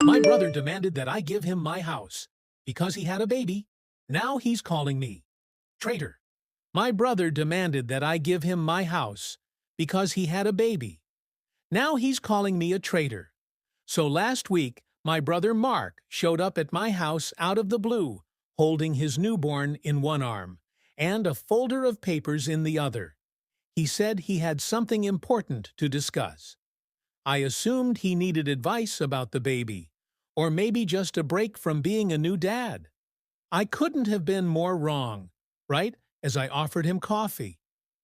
My brother demanded that I give him my house because he had a baby. Now he's calling me traitor. My brother demanded that I give him my house because he had a baby. Now he's calling me a traitor. So last week, my brother Mark showed up at my house out of the blue, holding his newborn in one arm and a folder of papers in the other. He said he had something important to discuss. I assumed he needed advice about the baby, or maybe just a break from being a new dad. I couldn't have been more wrong, right, as I offered him coffee.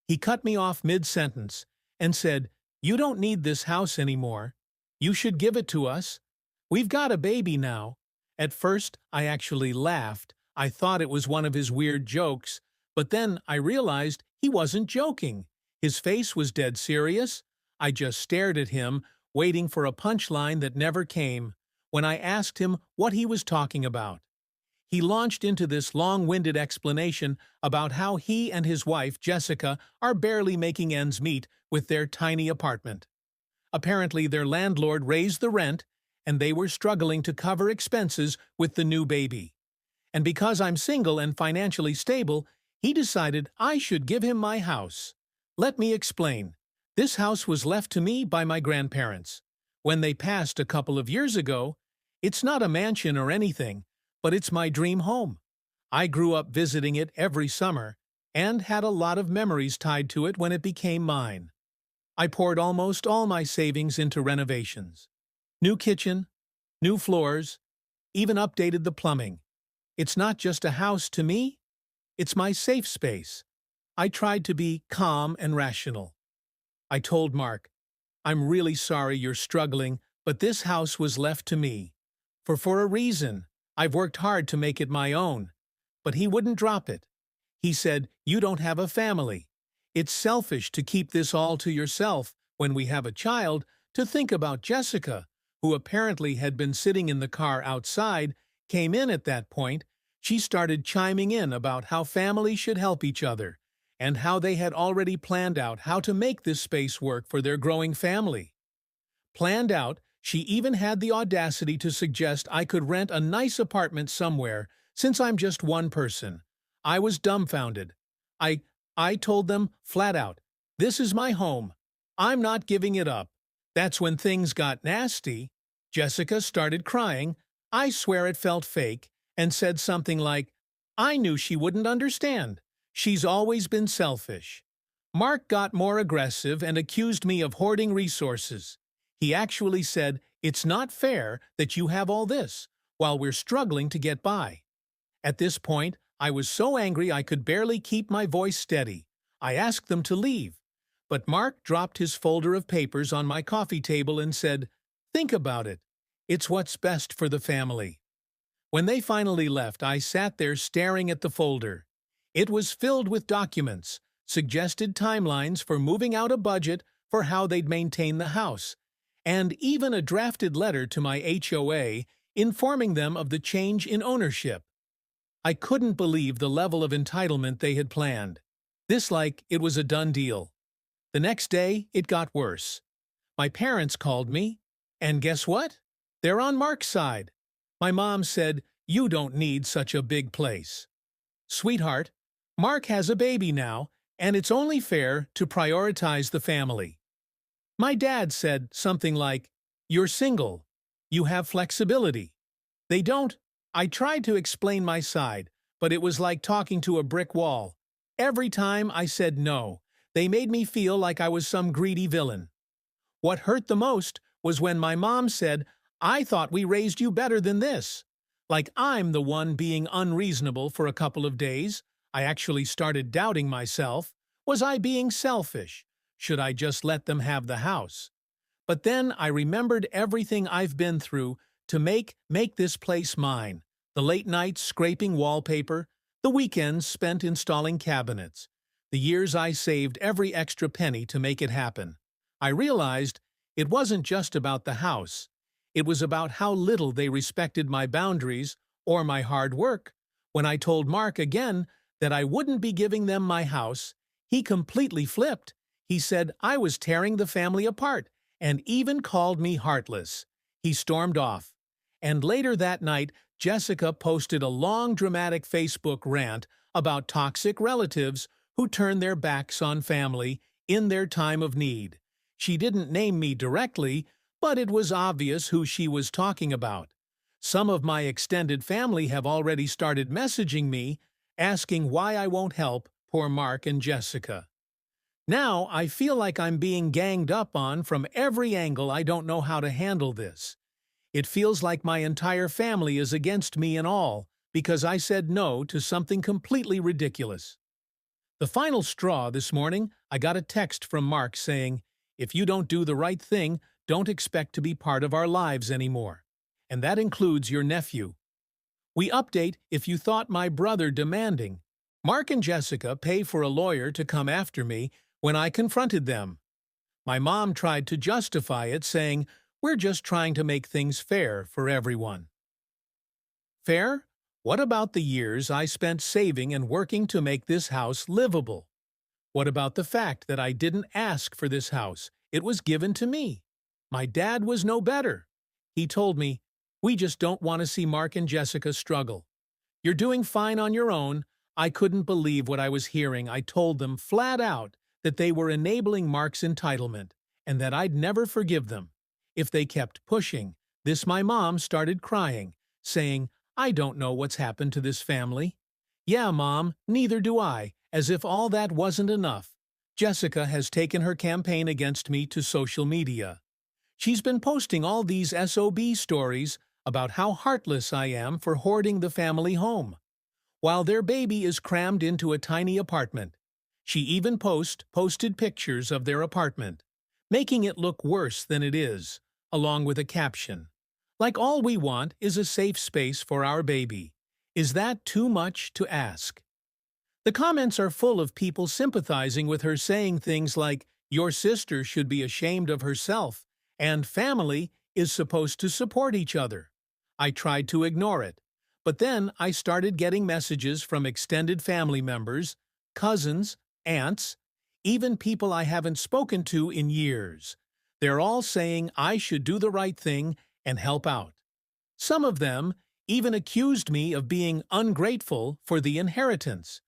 He cut me off mid-sentence and said, "You don't need this house anymore. You should give it to us. We've got a baby now." At first, I actually laughed. I thought it was one of his weird jokes, but then I realized he wasn't joking. His face was dead serious. I just stared at him, waiting for a punchline that never came. When I asked him what he was talking about, he launched into this long-winded explanation about how he and his wife, Jessica, are barely making ends meet with their tiny apartment. Apparently, their landlord raised the rent, and they were struggling to cover expenses with the new baby. And because I'm single and financially stable, he decided I should give him my house. Let me explain. This house was left to me by my grandparents. When they passed a couple of years ago, it's not a mansion or anything, but it's my dream home. I grew up visiting it every summer and had a lot of memories tied to it when it became mine. I poured almost all my savings into renovations. New kitchen, new floors, even updated the plumbing. It's not just a house to me, it's my safe space. I tried to be calm and rational. I told Mark, "I'm really sorry you're struggling, but this house was left to me. For a reason. I've worked hard to make it my own." But he wouldn't drop it. He said, "You don't have a family. It's selfish to keep this all to yourself when we have a child, to think about Jessica," who apparently had been sitting in the car outside, came in at that point. She started chiming in about how families should help each other, and how they had already planned out how to make this space work for their growing family. Planned out, she even had the audacity to suggest I could rent a nice apartment somewhere, since I'm just one person. I was dumbfounded. I told them flat out, "This is my home. I'm not giving it up." That's when things got nasty. Jessica started crying. I swear it felt fake, and said something like, "I knew she wouldn't understand. She's always been selfish." Mark got more aggressive and accused me of hoarding resources. He actually said, "It's not fair that you have all this, while we're struggling to get by." At this point, I was so angry I could barely keep my voice steady. I asked them to leave, but Mark dropped his folder of papers on my coffee table and said, "Think about it. It's what's best for the family." When they finally left, I sat there staring at the folder. It was filled with documents, suggested timelines for moving out, a budget for how they'd maintain the house, and even a drafted letter to my HOA informing them of the change in ownership. I couldn't believe the level of entitlement they had planned. Like it was a done deal. The next day, it got worse. My parents called me, and guess what? They're on Mark's side. My mom said, "You don't need such a big place. Sweetheart, Mark has a baby now, and it's only fair to prioritize the family." My dad said something like, "You're single. You have flexibility." They don't. I tried to explain my side, but it was like talking to a brick wall. Every time I said no, they made me feel like I was some greedy villain. What hurt the most was when my mom said, "I thought we raised you better than this." Like I'm the one being unreasonable for a couple of days. I actually started doubting myself. Was I being selfish? Should I just let them have the house? But then I remembered everything I've been through to make this place mine. The late nights scraping wallpaper, the weekends spent installing cabinets, the years I saved every extra penny to make it happen. I realized it wasn't just about the house. It was about how little they respected my boundaries or my hard work. When I told Mark again that I wouldn't be giving them my house, he completely flipped. He said I was tearing the family apart and even called me heartless. He stormed off. And later that night, Jessica posted a long dramatic Facebook rant about toxic relatives who turn their backs on family in their time of need. She didn't name me directly, but it was obvious who she was talking about. Some of my extended family have already started messaging me, asking why I won't help poor Mark and Jessica. Now I feel like I'm being ganged up on from every angle. I don't know how to handle this. It feels like my entire family is against me and all because I said no to something completely ridiculous. The final straw this morning, I got a text from Mark saying, "If you don't do the right thing, don't expect to be part of our lives anymore. And that includes your nephew." We update if you thought my brother demanding. Mark and Jessica pay for a lawyer to come after me when I confronted them. My mom tried to justify it, saying, "We're just trying to make things fair for everyone." Fair? What about the years I spent saving and working to make this house livable? What about the fact that I didn't ask for this house? It was given to me. My dad was no better. He told me, "We just don't want to see Mark and Jessica struggle. You're doing fine on your own." I couldn't believe what I was hearing. I told them flat out that they were enabling Mark's entitlement and that I'd never forgive them if they kept pushing. My mom started crying, saying, "I don't know what's happened to this family." "Yeah, Mom, neither do I," as if all that wasn't enough. Jessica has taken her campaign against me to social media. She's been posting all these SOB stories about how heartless I am for hoarding the family home, while their baby is crammed into a tiny apartment. She even posted pictures of their apartment, making it look worse than it is, along with a caption, like, "All we want is a safe space for our baby." Is that too much to ask? The comments are full of people sympathizing with her, saying things like, "Your sister should be ashamed of herself," and "Family is supposed to support each other." I tried to ignore it, but then I started getting messages from extended family members, cousins, aunts, even people I haven't spoken to in years. They're all saying I should do the right thing and help out. Some of them even accused me of being ungrateful for the inheritance.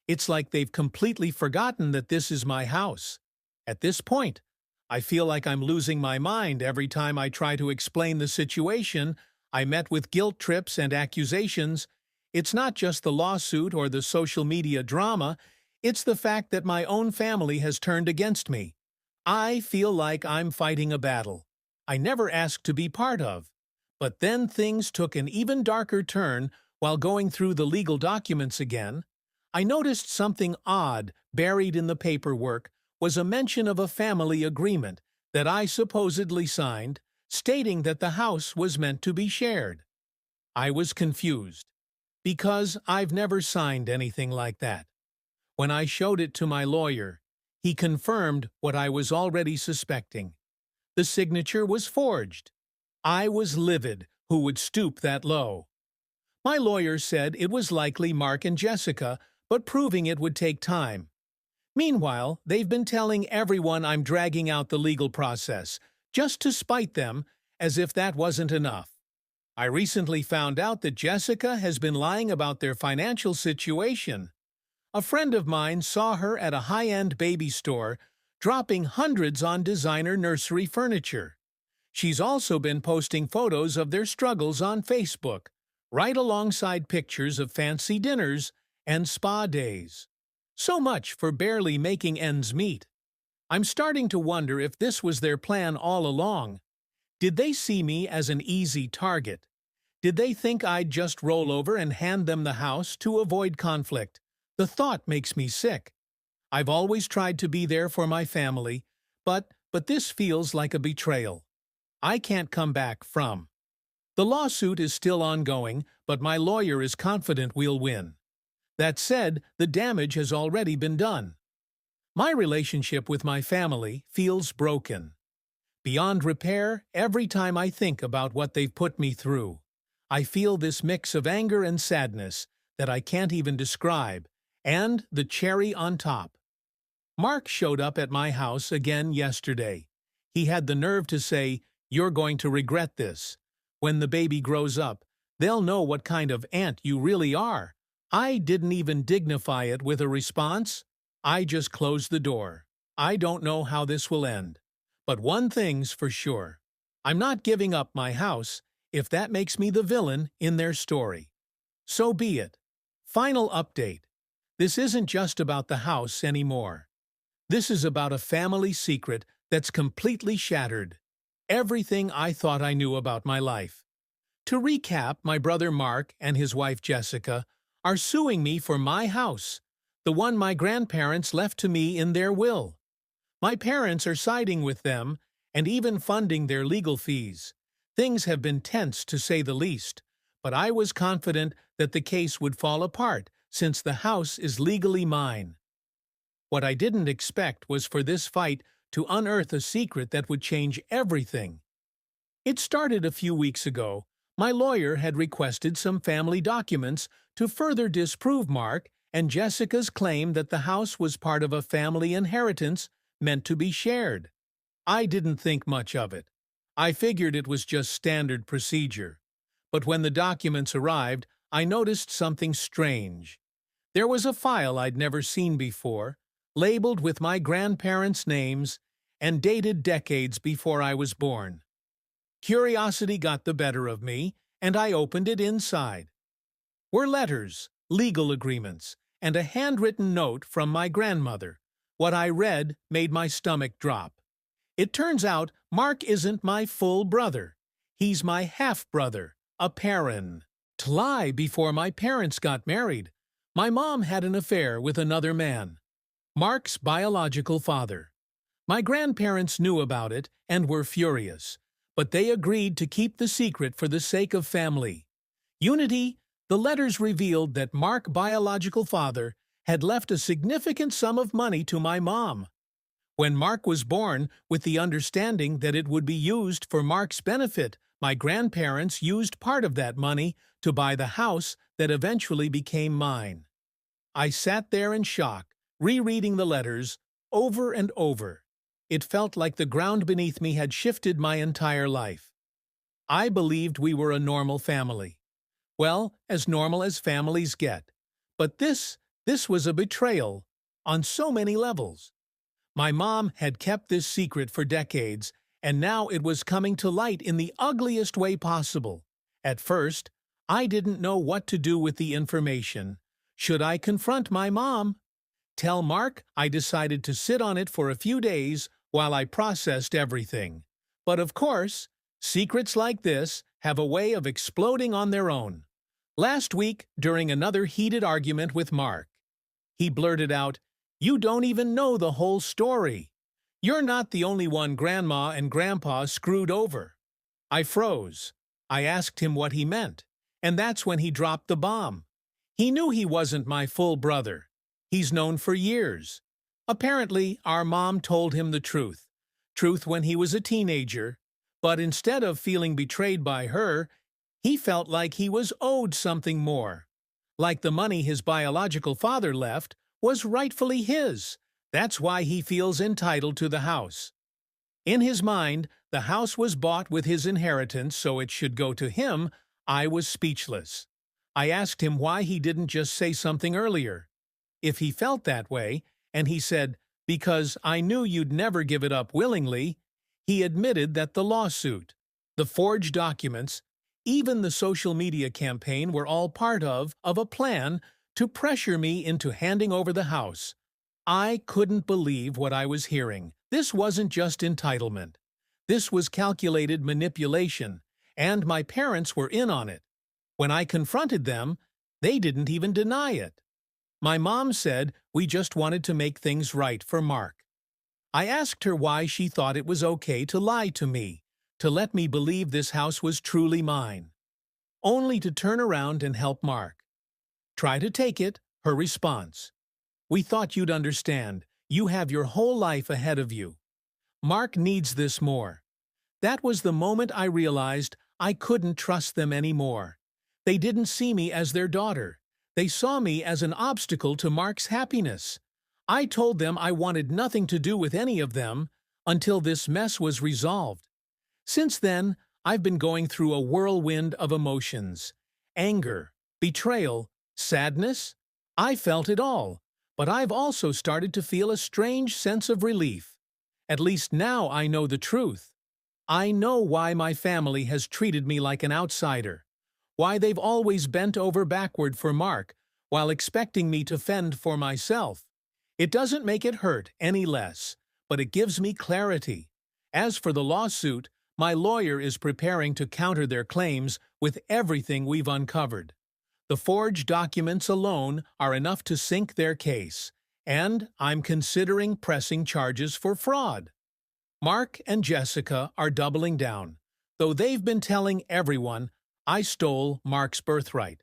It's like they've completely forgotten that this is my house. At this point, I feel like I'm losing my mind every time I try to explain the situation. I met with guilt trips and accusations. It's not just the lawsuit or the social media drama, it's the fact that my own family has turned against me. I feel like I'm fighting a battle I never asked to be part of. But then things took an even darker turn while going through the legal documents again. I noticed something odd buried in the paperwork was a mention of a family agreement that I supposedly signed, stating that the house was meant to be shared. I was confused, because I've never signed anything like that. When I showed it to my lawyer, he confirmed what I was already suspecting. The signature was forged. I was livid. Who would stoop that low? My lawyer said it was likely Mark and Jessica, but proving it would take time. Meanwhile, they've been telling everyone I'm dragging out the legal process, just to spite them, as if that wasn't enough. I recently found out that Jessica has been lying about their financial situation. A friend of mine saw her at a high-end baby store, dropping hundreds on designer nursery furniture. She's also been posting photos of their struggles on Facebook, right alongside pictures of fancy dinners and spa days. So much for barely making ends meet. I'm starting to wonder if this was their plan all along. Did they see me as an easy target? Did they think I'd just roll over and hand them the house to avoid conflict? The thought makes me sick. I've always tried to be there for my family, but this feels like a betrayal I can't come back from. The lawsuit is still ongoing, but my lawyer is confident we'll win. That said, the damage has already been done. My relationship with my family feels broken, beyond repair. Every time I think about what they've put me through, I feel this mix of anger and sadness that I can't even describe, and the cherry on top. Mark showed up at my house again yesterday. He had the nerve to say, "You're going to regret this," When the baby grows up, they'll know what kind of aunt you really are. I didn't even dignify it with a response. I just closed the door. I don't know how this will end. But one thing's for sure. I'm not giving up my house if that makes me the villain in their story. So be it. Final update. This isn't just about the house anymore. This is about a family secret that's completely shattered everything I thought I knew about my life. To recap, my brother Mark and his wife Jessica are suing me for my house, the one my grandparents left to me in their will. My parents are siding with them and even funding their legal fees. Things have been tense to say the least, but I was confident that the case would fall apart since the house is legally mine. What I didn't expect was for this fight to unearth a secret that would change everything. It started a few weeks ago. My lawyer had requested some family documents to further disprove Mark and Jessica's claim that the house was part of a family inheritance meant to be shared. I didn't think much of it. I figured it was just standard procedure. But when the documents arrived, I noticed something strange. There was a file I'd never seen before, labeled with my grandparents' names and dated decades before I was born. Curiosity got the better of me, and I opened it inside. Were letters, legal agreements, and a handwritten note from my grandmother. What I read made my stomach drop. It turns out Mark isn't my full brother. He's my half-brother, a Perrin. To lie before my parents got married, my mom had an affair with another man, Mark's biological father. My grandparents knew about it and were furious, but they agreed to keep the secret for the sake of family unity. The letters revealed that Mark's biological father had left a significant sum of money to my mom. When Mark was born, with the understanding that it would be used for Mark's benefit, my grandparents used part of that money to buy the house that eventually became mine. I sat there in shock, rereading the letters over and over. It felt like the ground beneath me had shifted my entire life. I believed we were a normal family. Well, as normal as families get. But this was a betrayal on so many levels. My mom had kept this secret for decades, and now it was coming to light in the ugliest way possible. At first, I didn't know what to do with the information. Should I confront my mom? Tell Mark? I decided to sit on it for a few days while I processed everything. But of course, secrets like this have a way of exploding on their own. Last week, during another heated argument with Mark, he blurted out, "You don't even know the whole story. You're not the only one Grandma and Grandpa screwed over." I froze. I asked him what he meant, and that's when he dropped the bomb. He knew he wasn't my full brother. He's known for years. Apparently, our mom told him the truth when he was a teenager, but instead of feeling betrayed by her, he felt like he was owed something more. Like the money his biological father left was rightfully his. That's why he feels entitled to the house. In his mind, the house was bought with his inheritance, so it should go to him. I was speechless. I asked him why he didn't just say something earlier, if he felt that way, and he said, "Because I knew you'd never give it up willingly." He admitted that the lawsuit, the forged documents, even the social media campaign were all part of a plan to pressure me into handing over the house. I couldn't believe what I was hearing. This wasn't just entitlement. This was calculated manipulation, and my parents were in on it. When I confronted them, they didn't even deny it. My mom said we just wanted to make things right for Mark. I asked her why she thought it was okay to lie to me, to let me believe this house was truly mine, only to turn around and help Mark. "Try to take it," her response. "We thought you'd understand. You have your whole life ahead of you. Mark needs this more." That was the moment I realized I couldn't trust them anymore. They didn't see me as their daughter. They saw me as an obstacle to Mark's happiness. I told them I wanted nothing to do with any of them until this mess was resolved. Since then, I've been going through a whirlwind of emotions. Anger, betrayal, sadness. I felt it all, but I've also started to feel a strange sense of relief. At least now I know the truth. I know why my family has treated me like an outsider, why they've always bent over backward for Mark while expecting me to fend for myself. It doesn't make it hurt any less, but it gives me clarity. As for the lawsuit, my lawyer is preparing to counter their claims with everything we've uncovered. The forged documents alone are enough to sink their case, and I'm considering pressing charges for fraud. Mark and Jessica are doubling down, though they've been telling everyone I stole Mark's birthright.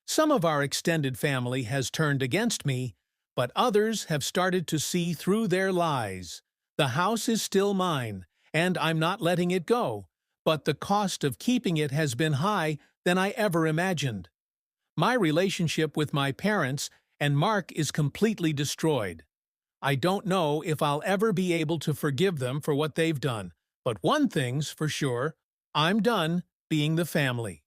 Some of our extended family has turned against me, but others have started to see through their lies. The house is still mine, and I'm not letting it go, but the cost of keeping it has been higher than I ever imagined. My relationship with my parents and Mark is completely destroyed. I don't know if I'll ever be able to forgive them for what they've done, but one thing's for sure, I'm done being the family.